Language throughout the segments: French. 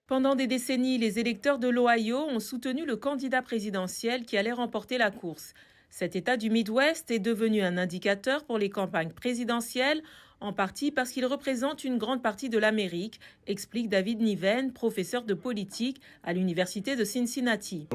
Pendant des décennies, les électeurs de l'Ohio ont soutenu le candidat présidentiel qui allait remporter la course. Cet État du Midwest est devenu un indicateur pour les campagnes présidentielles, en partie parce qu'il représente une grande partie de l'Amérique, explique David Niven, professeur de politique à l'Université de Cincinnati.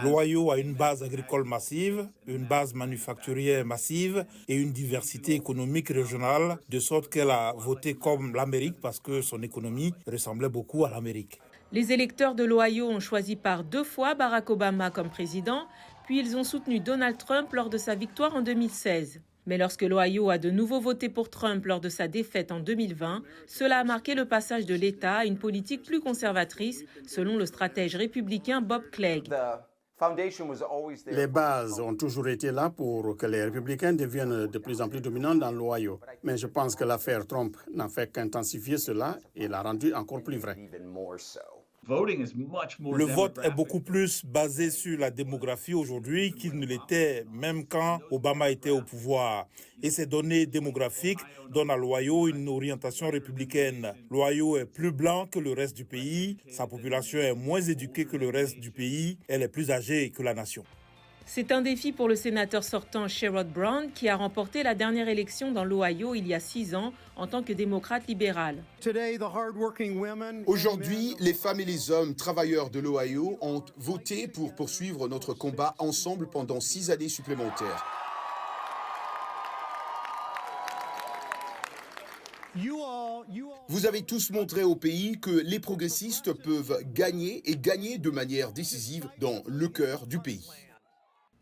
L'Ohio a une base agricole massive, une base manufacturière massive et une diversité économique régionale, de sorte qu'elle a voté comme l'Amérique parce que son économie ressemblait beaucoup à l'Amérique. Les électeurs de l'Ohio ont choisi par 2 fois Barack Obama comme président, puis ils ont soutenu Donald Trump lors de sa victoire en 2016. Mais lorsque l'Ohio a de nouveau voté pour Trump lors de sa défaite en 2020, cela a marqué le passage de l'État à une politique plus conservatrice, selon le stratège républicain Bob Clegg. Les bases ont toujours été là pour que les républicains deviennent de plus en plus dominants dans l'Ohio. Mais je pense que l'affaire Trump n'a fait qu'intensifier cela et l'a rendu encore plus vrai. Le vote est beaucoup plus basé sur la démographie aujourd'hui qu'il ne l'était même quand Obama était au pouvoir. Et ces données démographiques donnent à l'Ohio une orientation républicaine. L'Ohio est plus blanc que le reste du pays, sa population est moins éduquée que le reste du pays, elle est plus âgée que la nation. C'est un défi pour le sénateur sortant Sherrod Brown qui a remporté la dernière élection dans l'Ohio il y a 6 ans en tant que démocrate libéral. Aujourd'hui, les femmes et les hommes travailleurs de l'Ohio ont voté pour poursuivre notre combat ensemble pendant 6 années supplémentaires. Vous avez tous montré au pays que les progressistes peuvent gagner et gagner de manière décisive dans le cœur du pays.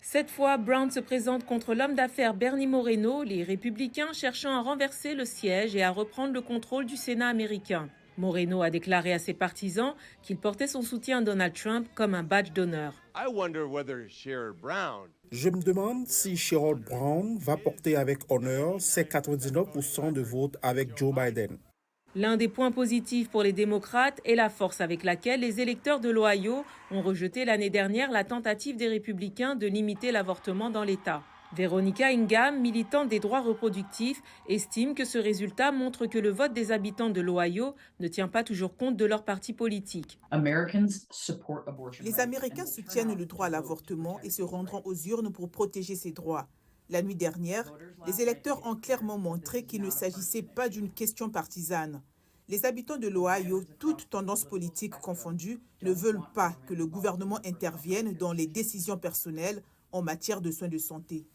Cette fois, Brown se présente contre l'homme d'affaires Bernie Moreno, les républicains cherchant à renverser le siège et à reprendre le contrôle du Sénat américain. Moreno a déclaré à ses partisans qu'il portait son soutien à Donald Trump comme un badge d'honneur. Je me demande si Sherrod Brown va porter avec honneur ses 99% de votes avec Joe Biden. L'un des points positifs pour les démocrates est la force avec laquelle les électeurs de l'Ohio ont rejeté l'année dernière la tentative des républicains de limiter l'avortement dans l'État. Veronica Ingham, militante des droits reproductifs, estime que ce résultat montre que le vote des habitants de l'Ohio ne tient pas toujours compte de leur parti politique. Les Américains soutiennent le droit à l'avortement et se rendront aux urnes pour protéger ces droits. La nuit dernière, les électeurs ont clairement montré qu'il ne s'agissait pas d'une question partisane. Les habitants de l'Ohio, toutes tendances politiques confondues, ne veulent pas que le gouvernement intervienne dans les décisions personnelles en matière de soins de santé.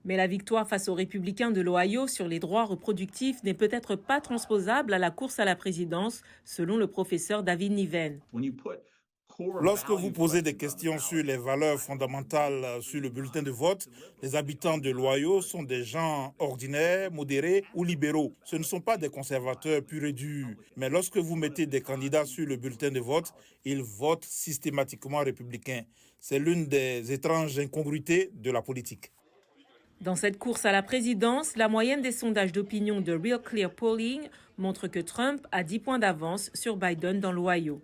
Mais la victoire face aux républicains de l'Ohio sur les droits reproductifs n'est peut-être pas transposable à la course à la présidence, selon le professeur David Niven. Lorsque vous posez des questions sur les valeurs fondamentales sur le bulletin de vote, les habitants de l'Ohio sont des gens ordinaires, modérés ou libéraux. Ce ne sont pas des conservateurs purs et durs. Mais lorsque vous mettez des candidats sur le bulletin de vote, ils votent systématiquement républicains. C'est l'une des étranges incongruités de la politique. Dans cette course à la présidence, la moyenne des sondages d'opinion de Real Clear Polling montre que Trump a 10 points d'avance sur Biden dans l'Ohio.